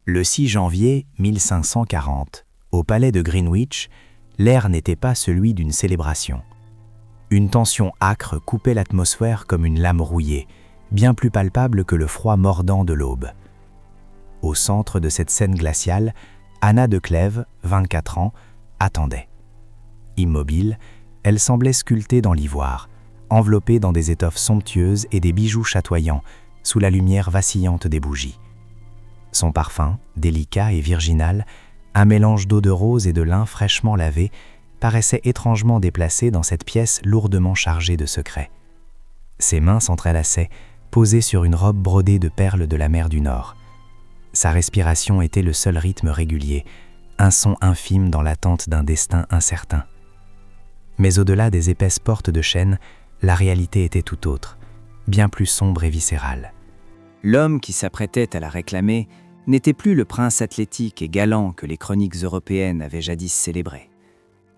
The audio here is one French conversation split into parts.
Le 6 janvier 1540, au palais de Greenwich, l'air n'était pas celui d'une célébration. Une tension âcre coupait l'atmosphère comme une lame rouillée, bien plus palpable que le froid mordant de l'aube. Au centre de cette scène glaciale, Anna de Clèves, 24 ans, attendait. Immobile, elle semblait sculptée dans l'ivoire, enveloppée dans des étoffes somptueuses et des bijoux chatoyants, sous la lumière vacillante des bougies. Son parfum, délicat et virginal, un mélange d'eau de rose et de lin fraîchement lavé, paraissait étrangement déplacé dans cette pièce lourdement chargée de secrets. Ses mains s'entrelaçaient, posées sur une robe brodée de perles de la mer du Nord. Sa respiration était le seul rythme régulier, un son infime dans l'attente d'un destin incertain. Mais au-delà des épaisses portes de chêne, la réalité était tout autre, bien plus sombre et viscérale. L'homme qui s'apprêtait à la réclamer n'était plus le prince athlétique et galant que les chroniques européennes avaient jadis célébré.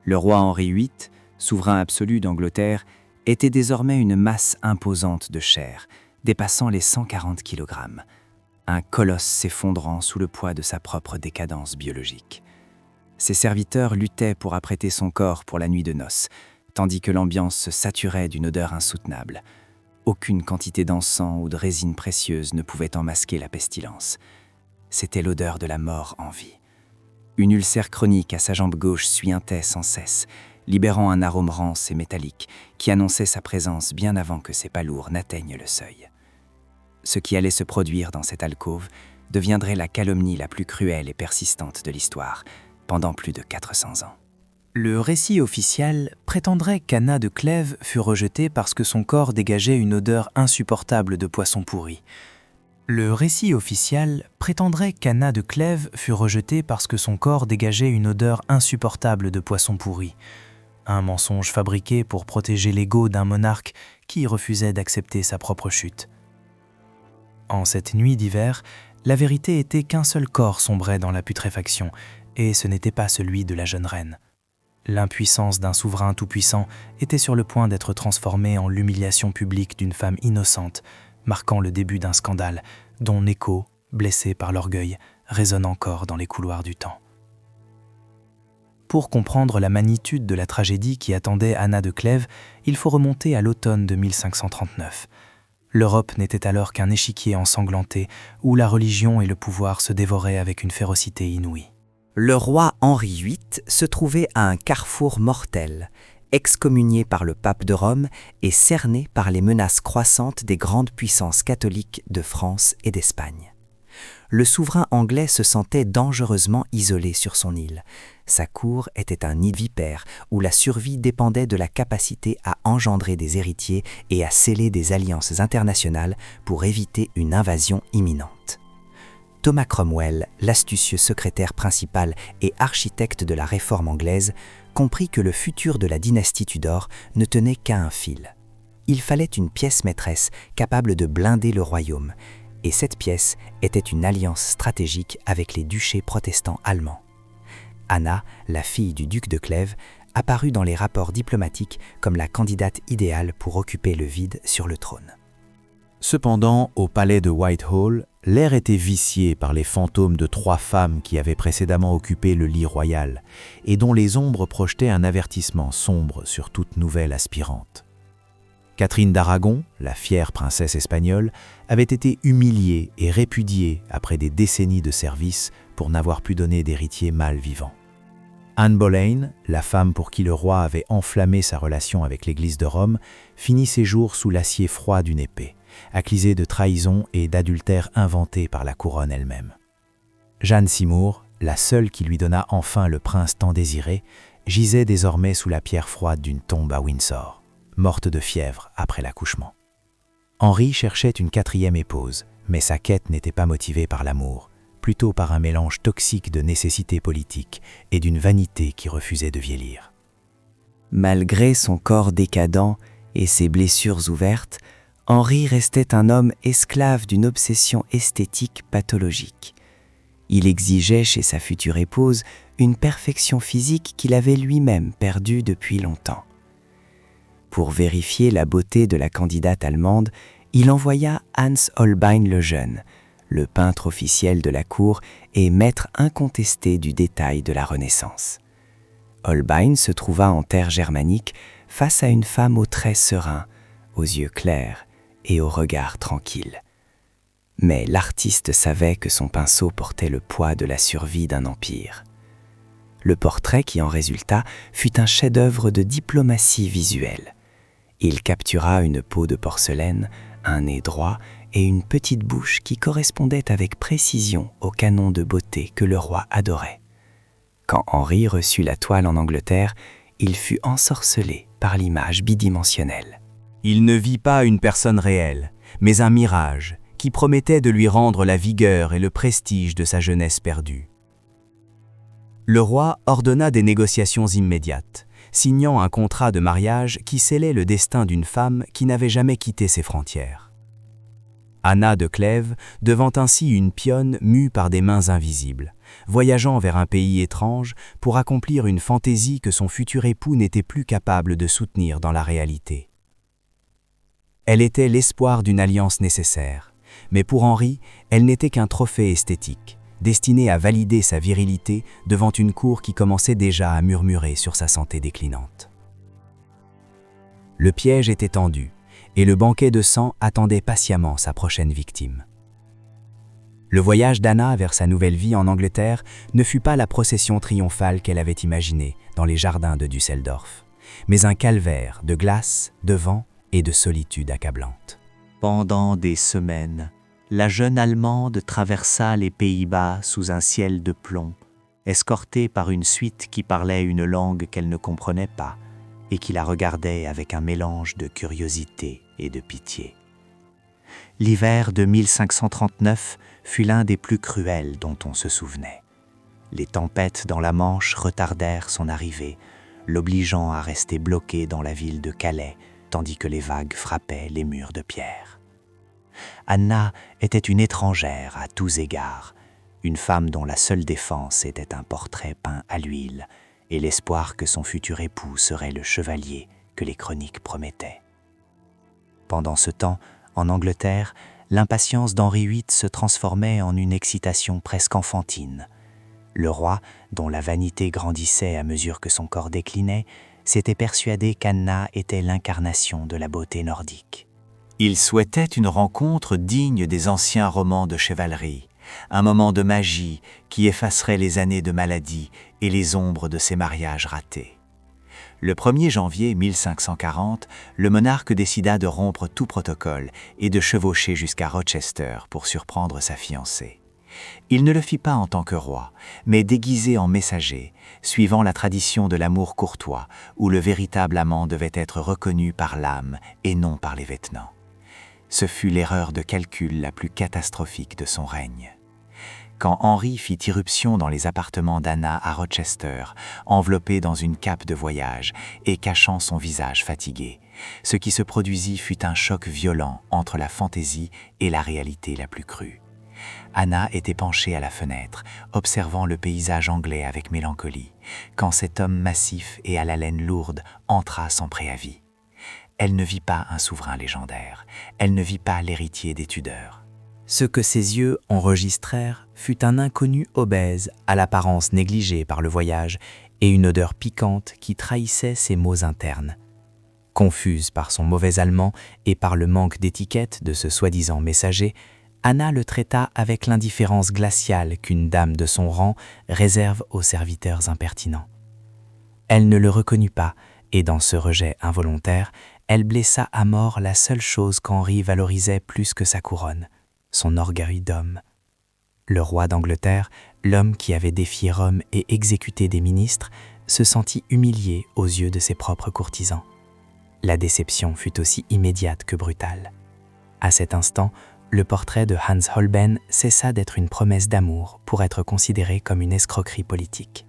Le roi Henri VIII, souverain absolu d'Angleterre, était désormais une masse imposante de chair, dépassant les 140 kg, un colosse s'effondrant sous le poids de sa propre décadence biologique. Ses serviteurs luttaient pour apprêter son corps pour la nuit de noces, tandis que l'ambiance se saturait d'une odeur insoutenable. Aucune quantité d'encens ou de résine précieuse ne pouvait en masquer la pestilence. C'était l'odeur de la mort en vie. Une ulcère chronique à sa jambe gauche suintait sans cesse, libérant un arôme rance et métallique qui annonçait sa présence bien avant que ses palourdes n'atteignent le seuil. Ce qui allait se produire dans cette alcôve deviendrait la calomnie la plus cruelle et persistante de l'histoire, pendant plus de 400 ans. Le récit officiel prétendrait qu'Anna de Clèves fut rejetée parce que son corps dégageait une odeur insupportable de poisson pourri. Le récit officiel prétendrait qu'Anna de Clèves fut rejetée parce que son corps dégageait une odeur insupportable de poisson pourri. Un mensonge fabriqué pour protéger l'ego d'un monarque qui refusait d'accepter sa propre chute. En cette nuit d'hiver, la vérité était qu'un seul corps sombrait dans la putréfaction, et ce n'était pas celui de la jeune reine. L'impuissance d'un souverain tout-puissant était sur le point d'être transformée en l'humiliation publique d'une femme innocente, marquant le début d'un scandale dont l'écho, blessé par l'orgueil, résonne encore dans les couloirs du temps. Pour comprendre la magnitude de la tragédie qui attendait Anna de Clèves, il faut remonter à l'automne de 1539. L'Europe n'était alors qu'un échiquier ensanglanté où la religion et le pouvoir se dévoraient avec une férocité inouïe. Le roi Henri VIII se trouvait à un carrefour mortel, excommunié par le pape de Rome et cerné par les menaces croissantes des grandes puissances catholiques de France et d'Espagne. Le souverain anglais se sentait dangereusement isolé sur son île. Sa cour était un nid de vipères où la survie dépendait de la capacité à engendrer des héritiers et à sceller des alliances internationales pour éviter une invasion imminente. Thomas Cromwell, l'astucieux secrétaire principal et architecte de la réforme anglaise, comprit que le futur de la dynastie Tudor ne tenait qu'à un fil. Il fallait une pièce maîtresse capable de blinder le royaume, et cette pièce était une alliance stratégique avec les duchés protestants allemands. Anna, la fille du duc de Clèves, apparut dans les rapports diplomatiques comme la candidate idéale pour occuper le vide sur le trône. Cependant, au palais de Whitehall, l'air était vicié par les fantômes de 3 femmes qui avaient précédemment occupé le lit royal et dont les ombres projetaient un avertissement sombre sur toute nouvelle aspirante. Catherine d'Aragon, la fière princesse espagnole, avait été humiliée et répudiée après des décennies de service pour n'avoir pu donner d'héritier mâle vivant. Anne Boleyn, la femme pour qui le roi avait enflammé sa relation avec l'Église de Rome, finit ses jours sous l'acier froid d'une épée, accusée de trahison et d'adultère inventé par la couronne elle-même. Jeanne Seymour, la seule qui lui donna enfin le prince tant désiré, gisait désormais sous la pierre froide d'une tombe à Windsor, morte de fièvre après l'accouchement. Henri cherchait une 4e épouse, mais sa quête n'était pas motivée par l'amour, plutôt par un mélange toxique de nécessité politique et d'une vanité qui refusait de vieillir. Malgré son corps décadent et ses blessures ouvertes, Henri restait un homme esclave d'une obsession esthétique pathologique. Il exigeait chez sa future épouse une perfection physique qu'il avait lui-même perdue depuis longtemps. Pour vérifier la beauté de la candidate allemande, il envoya Hans Holbein le Jeune, le peintre officiel de la cour et maître incontesté du détail de la Renaissance. Holbein se trouva en terre germanique face à une femme aux traits sereins, aux yeux clairs et au regard tranquille. Mais l'artiste savait que son pinceau portait le poids de la survie d'un empire. Le portrait qui en résulta fut un chef-d'œuvre de diplomatie visuelle. Il captura une peau de porcelaine, un nez droit et une petite bouche qui correspondaient avec précision au canon de beauté que le roi adorait. Quand Henri reçut la toile en Angleterre, il fut ensorcelé par l'image bidimensionnelle. Il ne vit pas une personne réelle, mais un mirage qui promettait de lui rendre la vigueur et le prestige de sa jeunesse perdue. Le roi ordonna des négociations immédiates, signant un contrat de mariage qui scellait le destin d'une femme qui n'avait jamais quitté ses frontières. Anna de Clèves devint ainsi une pionne mue par des mains invisibles, voyageant vers un pays étrange pour accomplir une fantaisie que son futur époux n'était plus capable de soutenir dans la réalité. Elle était l'espoir d'une alliance nécessaire, mais pour Henri, elle n'était qu'un trophée esthétique, destiné à valider sa virilité devant une cour qui commençait déjà à murmurer sur sa santé déclinante. Le piège était tendu, et le banquet de sang attendait patiemment sa prochaine victime. Le voyage d'Anna vers sa nouvelle vie en Angleterre ne fut pas la procession triomphale qu'elle avait imaginée dans les jardins de Düsseldorf, mais un calvaire de glace, de vent et de solitude accablante. Pendant des semaines, la jeune Allemande traversa les Pays-Bas sous un ciel de plomb, escortée par une suite qui parlait une langue qu'elle ne comprenait pas et qui la regardait avec un mélange de curiosité et de pitié. L'hiver de 1539 fut l'un des plus cruels dont on se souvenait. Les tempêtes dans la Manche retardèrent son arrivée, l'obligeant à rester bloqué dans la ville de Calais, tandis que les vagues frappaient les murs de pierre. Anna était une étrangère à tous égards, une femme dont la seule défense était un portrait peint à l'huile et l'espoir que son futur époux serait le chevalier que les chroniques promettaient. Pendant ce temps, en Angleterre, l'impatience d'Henri VIII se transformait en une excitation presque enfantine. Le roi, dont la vanité grandissait à mesure que son corps déclinait, s'était persuadé qu'Anna était l'incarnation de la beauté nordique. Il souhaitait une rencontre digne des anciens romans de chevalerie, un moment de magie qui effacerait les années de maladie et les ombres de ses mariages ratés. Le 1er janvier 1540, le monarque décida de rompre tout protocole et de chevaucher jusqu'à Rochester pour surprendre sa fiancée. Il ne le fit pas en tant que roi, mais déguisé en messager, suivant la tradition de l'amour courtois, où le véritable amant devait être reconnu par l'âme et non par les vêtements. Ce fut l'erreur de calcul la plus catastrophique de son règne. Quand Henri fit irruption dans les appartements d'Anna à Rochester, enveloppé dans une cape de voyage et cachant son visage fatigué, ce qui se produisit fut un choc violent entre la fantaisie et la réalité la plus crue. Anna était penchée à la fenêtre, observant le paysage anglais avec mélancolie, quand cet homme massif et à l'haleine lourde entra sans préavis. Elle ne vit pas un souverain légendaire, elle ne vit pas l'héritier des Tudors. Ce que ses yeux enregistrèrent fut un inconnu obèse à l'apparence négligée par le voyage et une odeur piquante qui trahissait ses maux internes. Confuse par son mauvais allemand et par le manque d'étiquette de ce soi-disant messager, Anna le traita avec l'indifférence glaciale qu'une dame de son rang réserve aux serviteurs impertinents. Elle ne le reconnut pas, et dans ce rejet involontaire, elle blessa à mort la seule chose qu'Henri valorisait plus que sa couronne, son orgueil d'homme. Le roi d'Angleterre, l'homme qui avait défié Rome et exécuté des ministres, se sentit humilié aux yeux de ses propres courtisans. La déception fut aussi immédiate que brutale. À cet instant, le portrait de Hans Holbein cessa d'être une promesse d'amour pour être considéré comme une escroquerie politique.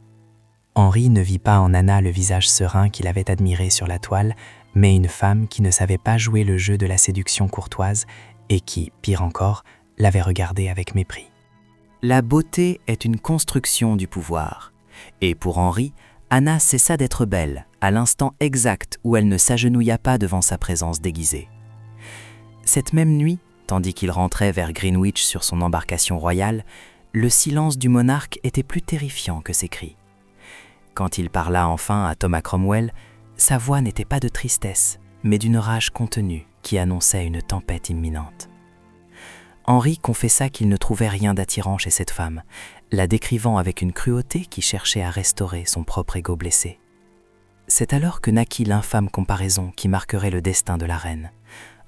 Henri ne vit pas en Anna le visage serein qu'il avait admiré sur la toile, mais une femme qui ne savait pas jouer le jeu de la séduction courtoise et qui, pire encore, l'avait regardé avec mépris. La beauté est une construction du pouvoir. Et pour Henri, Anna cessa d'être belle à l'instant exact où elle ne s'agenouilla pas devant sa présence déguisée. Cette même nuit, Tandis qu'il rentrait vers Greenwich sur son embarcation royale, le silence du monarque était plus terrifiant que ses cris. Quand il parla enfin à Thomas Cromwell, sa voix n'était pas de tristesse, mais d'une rage contenue qui annonçait une tempête imminente. Henri confessa qu'il ne trouvait rien d'attirant chez cette femme, la décrivant avec une cruauté qui cherchait à restaurer son propre ego blessé. C'est alors que naquit l'infâme comparaison qui marquerait le destin de la reine,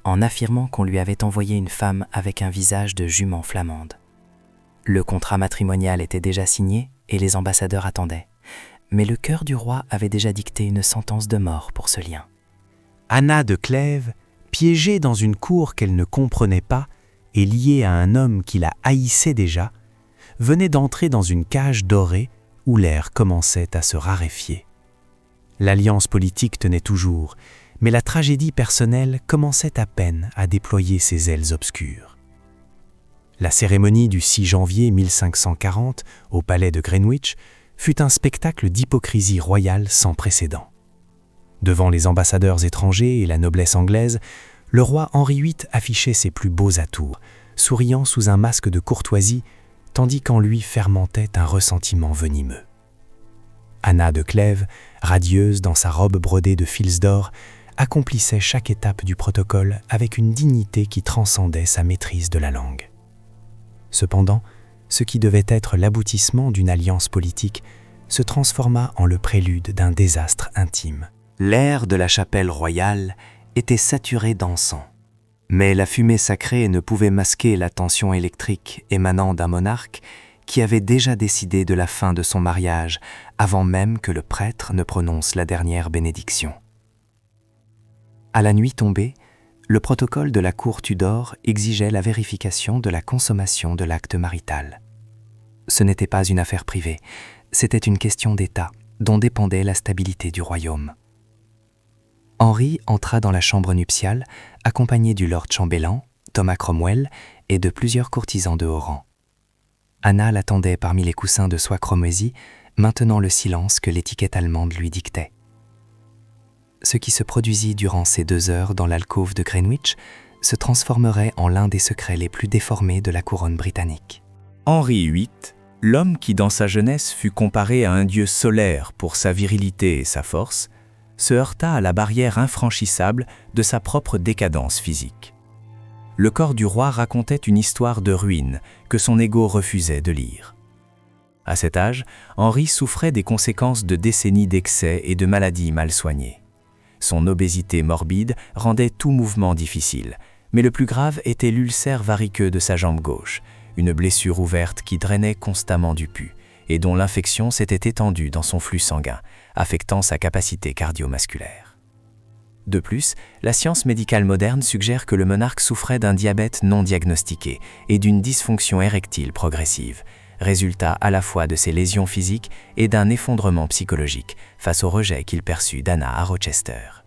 en affirmant qu'on lui avait envoyé une femme avec un visage de jument flamande. Le contrat matrimonial était déjà signé et les ambassadeurs attendaient, mais le cœur du roi avait déjà dicté une sentence de mort pour ce lien. Anna de Clèves, piégée dans une cour qu'elle ne comprenait pas et liée à un homme qui la haïssait déjà, venait d'entrer dans une cage dorée où l'air commençait à se raréfier. L'alliance politique tenait toujours, mais la tragédie personnelle commençait à peine à déployer ses ailes obscures. La cérémonie du 6 janvier 1540 au palais de Greenwich fut un spectacle d'hypocrisie royale sans précédent. Devant les ambassadeurs étrangers et la noblesse anglaise, le roi Henri VIII affichait ses plus beaux atours, souriant sous un masque de courtoisie, tandis qu'en lui fermentait un ressentiment venimeux. Anna de Clèves, radieuse dans sa robe brodée de fils d'or, accomplissait chaque étape du protocole avec une dignité qui transcendait sa maîtrise de la langue. Cependant, ce qui devait être l'aboutissement d'une alliance politique se transforma en le prélude d'un désastre intime. L'air de la chapelle royale était saturé d'encens, mais la fumée sacrée ne pouvait masquer la tension électrique émanant d'un monarque qui avait déjà décidé de la fin de son mariage avant même que le prêtre ne prononce la dernière bénédiction. À la nuit tombée, le protocole de la cour Tudor exigeait la vérification de la consommation de l'acte marital. Ce n'était pas une affaire privée, c'était une question d'État dont dépendait la stabilité du royaume. Henri entra dans la chambre nuptiale, accompagné du lord chambellan, Thomas Cromwell, et de plusieurs courtisans de haut rang. Anna l'attendait parmi les coussins de soie cramoisie, maintenant le silence que l'étiquette allemande lui dictait. Ce qui se produisit durant ces 2 heures dans l'alcôve de Greenwich se transformerait en l'un des secrets les plus déformés de la couronne britannique. Henri VIII, l'homme qui dans sa jeunesse fut comparé à un dieu solaire pour sa virilité et sa force, se heurta à la barrière infranchissable de sa propre décadence physique. Le corps du roi racontait une histoire de ruine que son ego refusait de lire. À cet âge, Henri souffrait des conséquences de décennies d'excès et de maladies mal soignées. Son obésité morbide rendait tout mouvement difficile, mais le plus grave était l'ulcère variqueux de sa jambe gauche, une blessure ouverte qui drainait constamment du pus et dont l'infection s'était étendue dans son flux sanguin, affectant sa capacité cardio-musculaire. De plus, la science médicale moderne suggère que le monarque souffrait d'un diabète non diagnostiqué et d'une dysfonction érectile progressive, résultat à la fois de ses lésions physiques et d'un effondrement psychologique face au rejet qu'il perçut d'Anna à Rochester.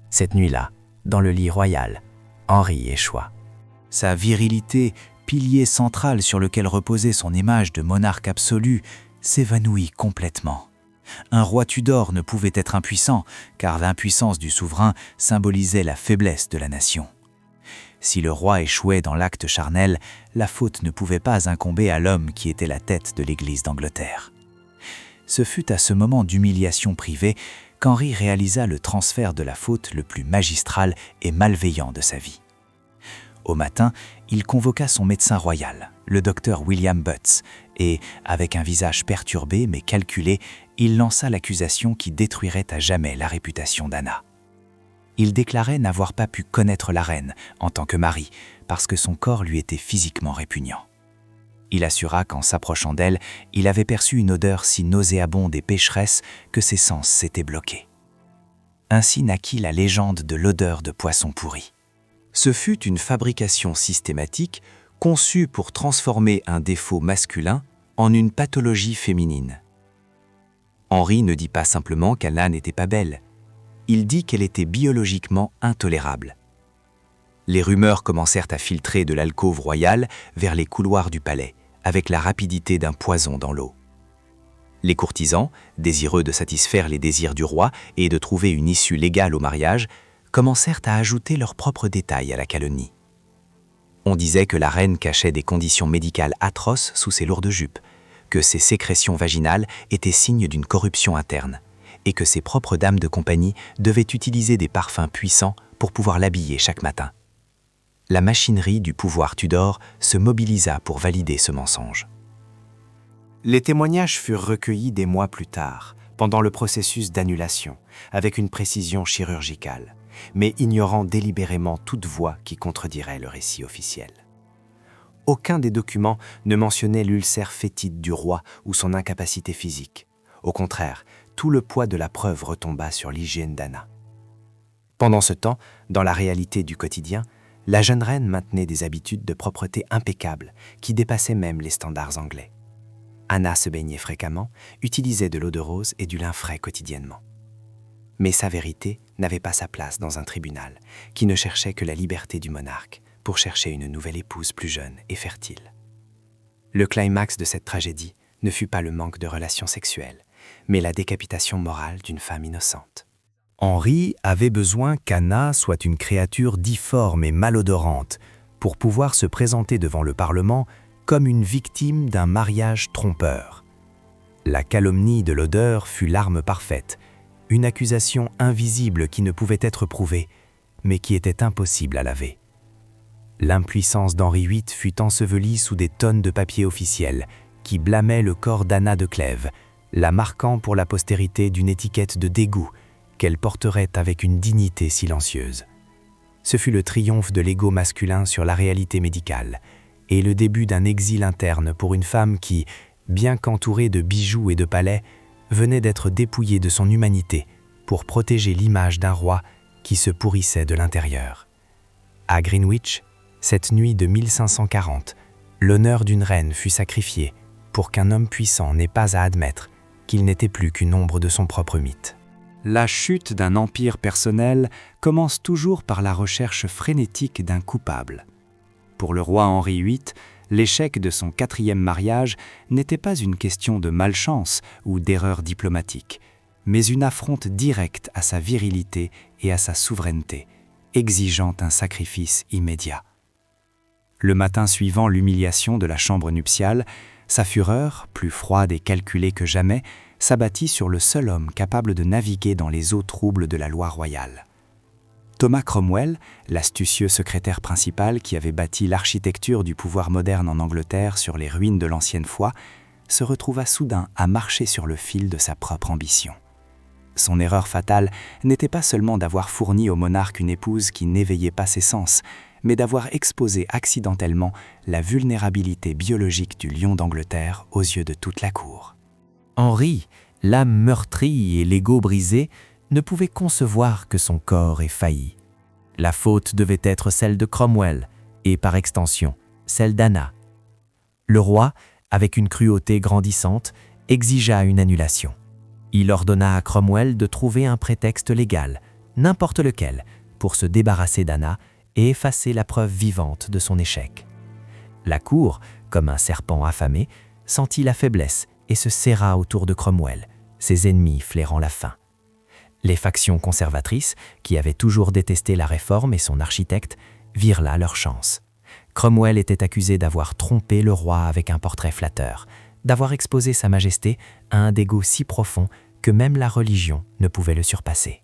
Cette nuit-là, dans le lit royal, Henri échoua. Sa virilité, pilier central sur lequel reposait son image de monarque absolu, s'évanouit complètement. Un roi Tudor ne pouvait être impuissant, car l'impuissance du souverain symbolisait la faiblesse de la nation. Si le roi échouait dans l'acte charnel, la faute ne pouvait pas incomber à l'homme qui était la tête de l'Église d'Angleterre. Ce fut à ce moment d'humiliation privée qu'Henri réalisa le transfert de la faute le plus magistral et malveillant de sa vie. Au matin, il convoqua son médecin royal, le docteur William Butts, et, avec un visage perturbé mais calculé, il lança l'accusation qui détruirait à jamais la réputation d'Anna. Il déclarait n'avoir pas pu connaître la reine en tant que mari, parce que son corps lui était physiquement répugnant. Il assura qu'en s'approchant d'elle, il avait perçu une odeur si nauséabonde et pécheresse que ses sens s'étaient bloqués. Ainsi naquit la légende de l'odeur de poisson pourri. Ce fut une fabrication systématique conçue pour transformer un défaut masculin en une pathologie féminine. Henri ne dit pas simplement qu'Anna n'était pas belle, il dit qu'elle était biologiquement intolérable. Les rumeurs commencèrent à filtrer de l'alcôve royale vers les couloirs du palais, avec la rapidité d'un poison dans l'eau. Les courtisans, désireux de satisfaire les désirs du roi et de trouver une issue légale au mariage, commencèrent à ajouter leurs propres détails à la calomnie. On disait que la reine cachait des conditions médicales atroces sous ses lourdes jupes, que ses sécrétions vaginales étaient signes d'une corruption interne, et que ses propres dames de compagnie devaient utiliser des parfums puissants pour pouvoir l'habiller chaque matin. La machinerie du pouvoir Tudor se mobilisa pour valider ce mensonge. Les témoignages furent recueillis des mois plus tard, pendant le processus d'annulation, avec une précision chirurgicale, mais ignorant délibérément toute voix qui contredirait le récit officiel. Aucun des documents ne mentionnait l'ulcère fétide du roi ou son incapacité physique. Au contraire, tout le poids de la preuve retomba sur l'hygiène d'Anna. Pendant ce temps, dans la réalité du quotidien, la jeune reine maintenait des habitudes de propreté impeccables qui dépassaient même les standards anglais. Anna se baignait fréquemment, utilisait de l'eau de rose et du lin frais quotidiennement. Mais sa vérité n'avait pas sa place dans un tribunal qui ne cherchait que la liberté du monarque pour chercher une nouvelle épouse plus jeune et fertile. Le climax de cette tragédie ne fut pas le manque de relations sexuelles, mais la décapitation morale d'une femme innocente. Henri avait besoin qu'Anna soit une créature difforme et malodorante pour pouvoir se présenter devant le Parlement comme une victime d'un mariage trompeur. La calomnie de l'odeur fut l'arme parfaite, une accusation invisible qui ne pouvait être prouvée, mais qui était impossible à laver. L'impuissance d'Henri VIII fut ensevelie sous des tonnes de papier officiel qui blâmaient le corps d'Anna de Clèves, la marquant pour la postérité d'une étiquette de dégoût qu'elle porterait avec une dignité silencieuse. Ce fut le triomphe de l'ego masculin sur la réalité médicale et le début d'un exil interne pour une femme qui, bien qu'entourée de bijoux et de palais, venait d'être dépouillée de son humanité pour protéger l'image d'un roi qui se pourrissait de l'intérieur. À Greenwich, cette nuit de 1540, l'honneur d'une reine fut sacrifié pour qu'un homme puissant n'ait pas à admettre qu'il n'était plus qu'une ombre de son propre mythe. La chute d'un empire personnel commence toujours par la recherche frénétique d'un coupable. Pour le roi Henri VIII, l'échec de son 4e mariage n'était pas une question de malchance ou d'erreur diplomatique, mais une affronte directe à sa virilité et à sa souveraineté, exigeant un sacrifice immédiat. Le matin suivant l'humiliation de la chambre nuptiale, sa fureur, plus froide et calculée que jamais, s'abattit sur le seul homme capable de naviguer dans les eaux troubles de la loi royale. Thomas Cromwell, l'astucieux secrétaire principal qui avait bâti l'architecture du pouvoir moderne en Angleterre sur les ruines de l'ancienne foi, se retrouva soudain à marcher sur le fil de sa propre ambition. Son erreur fatale n'était pas seulement d'avoir fourni au monarque une épouse qui n'éveillait pas ses sens, mais d'avoir exposé accidentellement la vulnérabilité biologique du lion d'Angleterre aux yeux de toute la cour. Henri, l'âme meurtrie et l'ego brisé, ne pouvait concevoir que son corps ait failli. La faute devait être celle de Cromwell et, par extension, celle d'Anna. Le roi, avec une cruauté grandissante, exigea une annulation. Il ordonna à Cromwell de trouver un prétexte légal, n'importe lequel, pour se débarrasser d'Anna et effacer la preuve vivante de son échec. La cour, comme un serpent affamé, sentit la faiblesse et se serra autour de Cromwell, ses ennemis flairant la faim. Les factions conservatrices, qui avaient toujours détesté la réforme et son architecte, virent là leur chance. Cromwell était accusé d'avoir trompé le roi avec un portrait flatteur, d'avoir exposé sa majesté à un dégoût si profond que même la religion ne pouvait le surpasser.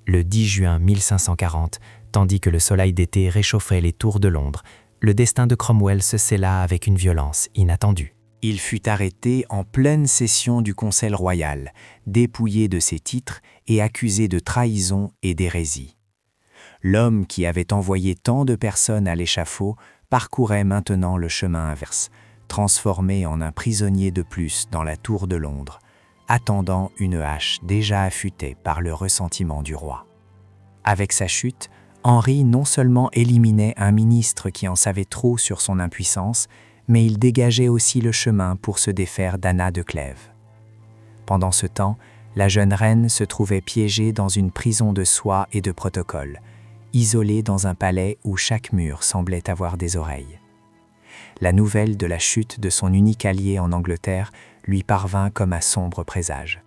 Le 10 juin 1540, tandis que le soleil d'été réchauffait les tours de Londres, le destin de Cromwell se scella avec une violence inattendue. Il fut arrêté en pleine session du Conseil royal, dépouillé de ses titres et accusé de trahison et d'hérésie. L'homme qui avait envoyé tant de personnes à l'échafaud parcourait maintenant le chemin inverse, transformé en un prisonnier de plus dans la tour de Londres, attendant une hache déjà affûtée par le ressentiment du roi. Avec sa chute, Henri non seulement éliminait un ministre qui en savait trop sur son impuissance, mais il dégageait aussi le chemin pour se défaire d'Anna de Clèves. Pendant ce temps, la jeune reine se trouvait piégée dans une prison de soie et de protocole, isolée dans un palais où chaque mur semblait avoir des oreilles. La nouvelle de la chute de son unique allié en Angleterre lui parvint comme un sombre présage.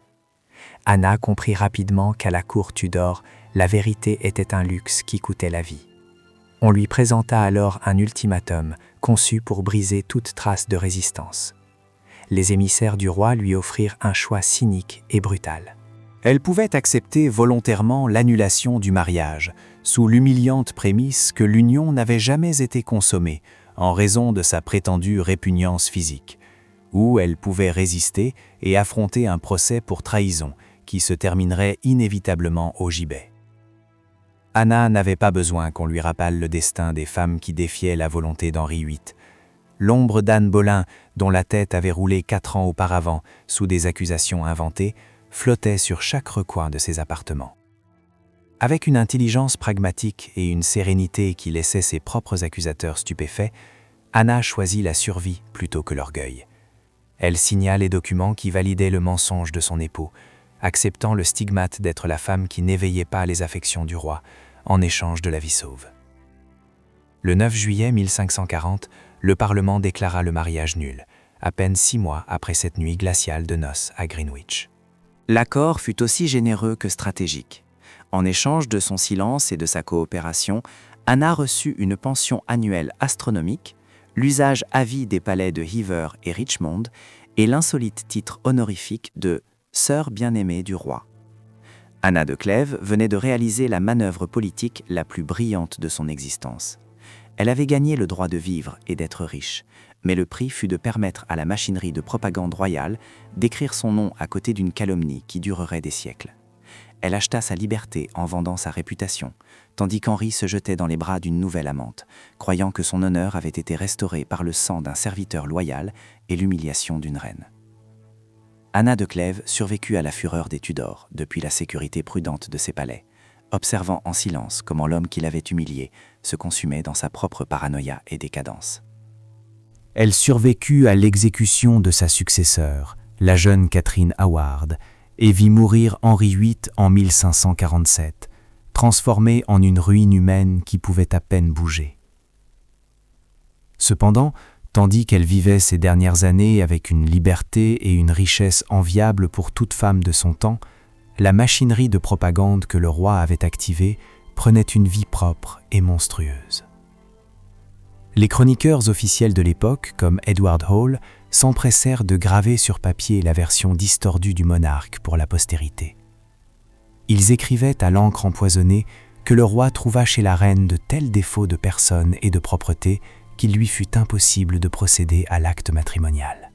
Anna comprit rapidement qu'à la cour Tudor, la vérité était un luxe qui coûtait la vie. On lui présenta alors un ultimatum conçu pour briser toute trace de résistance. Les émissaires du roi lui offrirent un choix cynique et brutal. Elle pouvait accepter volontairement l'annulation du mariage, sous l'humiliante prémisse que l'union n'avait jamais été consommée en raison de sa prétendue répugnance physique, ou elle pouvait résister et affronter un procès pour trahison qui se terminerait inévitablement au gibet. Anna n'avait pas besoin qu'on lui rappelle le destin des femmes qui défiaient la volonté d'Henri VIII. L'ombre d'Anne Boleyn, dont la tête avait roulé 4 ans auparavant sous des accusations inventées, flottait sur chaque recoin de ses appartements. Avec une intelligence pragmatique et une sérénité qui laissait ses propres accusateurs stupéfaits, Anna choisit la survie plutôt que l'orgueil. Elle signa les documents qui validaient le mensonge de son époux, acceptant le stigmate d'être la femme qui n'éveillait pas les affections du roi, en échange de la vie sauve. Le 9 juillet 1540, le Parlement déclara le mariage nul, à peine 6 mois après cette nuit glaciale de noces à Greenwich. L'accord fut aussi généreux que stratégique. En échange de son silence et de sa coopération, Anna reçut une pension annuelle astronomique, l'usage à vie des palais de Hever et Richmond et l'insolite titre honorifique de « sœur bien-aimée du roi ». Anna de Clèves venait de réaliser la manœuvre politique la plus brillante de son existence. Elle avait gagné le droit de vivre et d'être riche, mais le prix fut de permettre à la machinerie de propagande royale d'écrire son nom à côté d'une calomnie qui durerait des siècles. Elle acheta sa liberté en vendant sa réputation, tandis qu'Henri se jetait dans les bras d'une nouvelle amante, croyant que son honneur avait été restauré par le sang d'un serviteur loyal et l'humiliation d'une reine. Anna de Clèves survécut à la fureur des Tudors depuis la sécurité prudente de ses palais, observant en silence comment l'homme qui l'avait humilié se consumait dans sa propre paranoïa et décadence. Elle survécut à l'exécution de sa successeur, la jeune Catherine Howard, et vit mourir Henri VIII en 1547, transformé en une ruine humaine qui pouvait à peine bouger. Cependant, tandis qu'elle vivait ces dernières années avec une liberté et une richesse enviables pour toute femme de son temps, la machinerie de propagande que le roi avait activée prenait une vie propre et monstrueuse. Les chroniqueurs officiels de l'époque, comme Edward Hall, s'empressèrent de graver sur papier la version distordue du monarque pour la postérité. Ils écrivaient à l'encre empoisonnée que le roi trouva chez la reine de tels défauts de personne et de propreté qu'il lui fut impossible de procéder à l'acte matrimonial.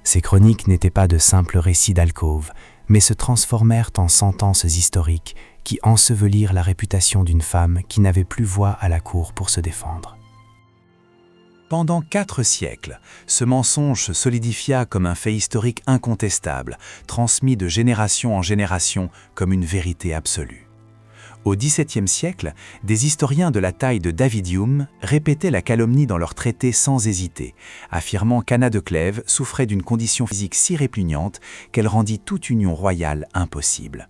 Ces chroniques n'étaient pas de simples récits d'alcôve, mais se transformèrent en sentences historiques qui ensevelirent la réputation d'une femme qui n'avait plus voix à la cour pour se défendre. Pendant 4 siècles, ce mensonge se solidifia comme un fait historique incontestable, transmis de génération en génération comme une vérité absolue. Au XVIIe siècle, des historiens de la taille de David Hume répétaient la calomnie dans leurs traités sans hésiter, affirmant qu'Anna de Clèves souffrait d'une condition physique si répugnante qu'elle rendit toute union royale impossible.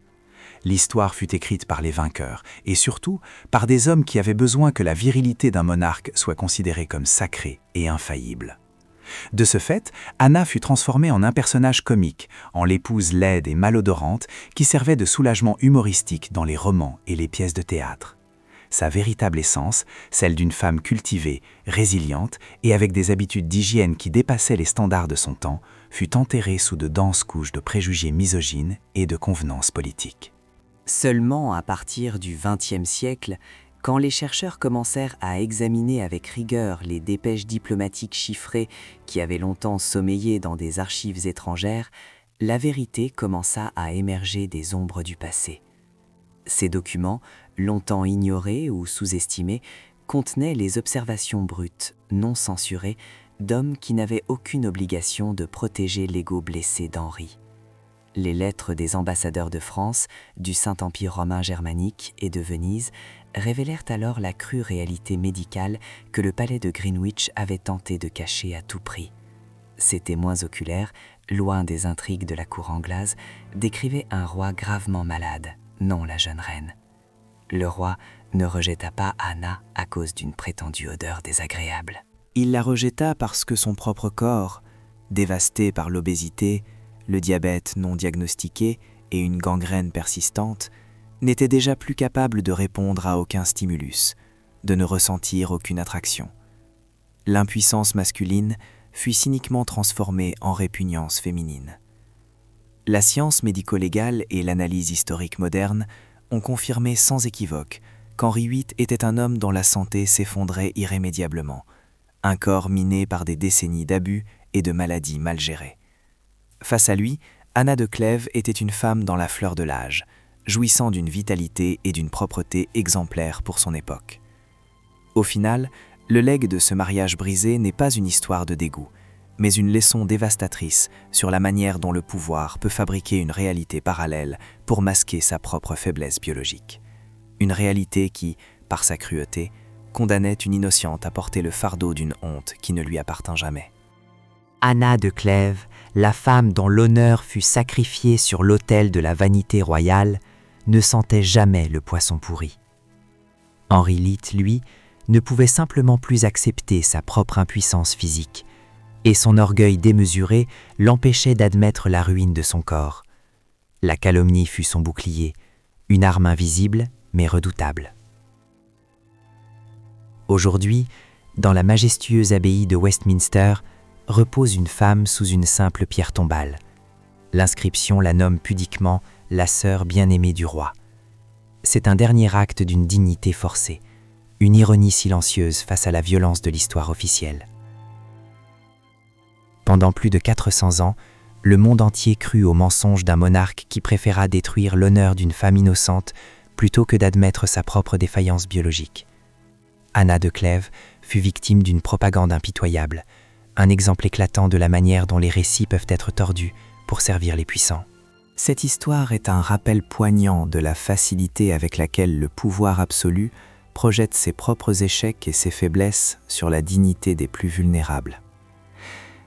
L'histoire fut écrite par les vainqueurs, et surtout par des hommes qui avaient besoin que la virilité d'un monarque soit considérée comme sacrée et infaillible. De ce fait, Anna fut transformée en un personnage comique, en l'épouse laide et malodorante qui servait de soulagement humoristique dans les romans et les pièces de théâtre. Sa véritable essence, celle d'une femme cultivée, résiliente et avec des habitudes d'hygiène qui dépassaient les standards de son temps, fut enterrée sous de denses couches de préjugés misogynes et de convenances politiques. Seulement à partir du XXe siècle, quand les chercheurs commencèrent à examiner avec rigueur les dépêches diplomatiques chiffrées qui avaient longtemps sommeillé dans des archives étrangères, la vérité commença à émerger des ombres du passé. Ces documents, longtemps ignorés ou sous-estimés, contenaient les observations brutes, non censurées, d'hommes qui n'avaient aucune obligation de protéger l'ego blessé d'Henri. Les lettres des ambassadeurs de France, du Saint-Empire romain germanique et de Venise révélèrent alors la crue réalité médicale que le palais de Greenwich avait tenté de cacher à tout prix. Ces témoins oculaires, loin des intrigues de la cour anglaise, décrivaient un roi gravement malade, non la jeune reine. Le roi ne rejeta pas Anna à cause d'une prétendue odeur désagréable. Il la rejeta parce que son propre corps, dévasté par l'obésité, le diabète non diagnostiqué et une gangrène persistante, n'était déjà plus capable de répondre à aucun stimulus, de ne ressentir aucune attraction. L'impuissance masculine fut cyniquement transformée en répugnance féminine. La science médico-légale et l'analyse historique moderne ont confirmé sans équivoque qu'Henri VIII était un homme dont la santé s'effondrait irrémédiablement, un corps miné par des décennies d'abus et de maladies mal gérées. Face à lui, Anna de Clèves était une femme dans la fleur de l'âge, jouissant d'une vitalité et d'une propreté exemplaires pour son époque. Au final, le legs de ce mariage brisé n'est pas une histoire de dégoût, mais une leçon dévastatrice sur la manière dont le pouvoir peut fabriquer une réalité parallèle pour masquer sa propre faiblesse biologique. Une réalité qui, par sa cruauté, condamnait une innocente à porter le fardeau d'une honte qui ne lui appartint jamais. Anna de Clèves, la femme dont l'honneur fut sacrifié sur l'autel de la vanité royale, ne sentait jamais le poisson pourri. Henri VIII, lui, ne pouvait simplement plus accepter sa propre impuissance physique, et son orgueil démesuré l'empêchait d'admettre la ruine de son corps. La calomnie fut son bouclier, une arme invisible mais redoutable. Aujourd'hui, dans la majestueuse abbaye de Westminster, repose une femme sous une simple pierre tombale. L'inscription la nomme pudiquement la sœur bien-aimée du roi. C'est un dernier acte d'une dignité forcée, une ironie silencieuse face à la violence de l'histoire officielle. Pendant plus de 400 ans, le monde entier crut au mensonge d'un monarque qui préféra détruire l'honneur d'une femme innocente plutôt que d'admettre sa propre défaillance biologique. Anna de Clèves fut victime d'une propagande impitoyable, un exemple éclatant de la manière dont les récits peuvent être tordus pour servir les puissants. Cette histoire est un rappel poignant de la facilité avec laquelle le pouvoir absolu projette ses propres échecs et ses faiblesses sur la dignité des plus vulnérables.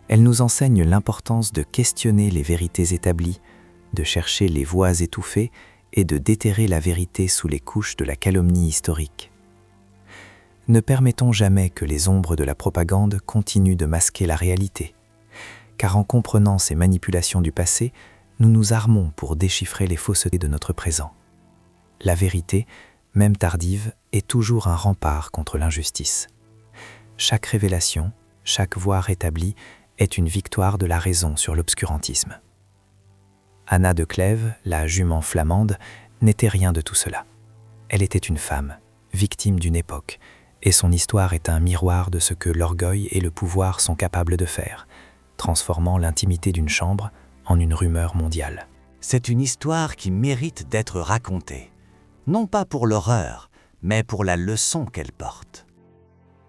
Elle nous enseigne l'importance de questionner les vérités établies, de chercher les voix étouffées et de déterrer la vérité sous les couches de la calomnie historique. Ne permettons jamais que les ombres de la propagande continuent de masquer la réalité, car en comprenant ces manipulations du passé, nous nous armons pour déchiffrer les faussetés de notre présent. La vérité, même tardive, est toujours un rempart contre l'injustice. Chaque révélation, chaque voie rétablie est une victoire de la raison sur l'obscurantisme. Anna de Clèves, la jument flamande, n'était rien de tout cela. Elle était une femme, victime d'une époque, et son histoire est un miroir de ce que l'orgueil et le pouvoir sont capables de faire, transformant l'intimité d'une chambre en une rumeur mondiale. C'est une histoire qui mérite d'être racontée, non pas pour l'horreur, mais pour la leçon qu'elle porte.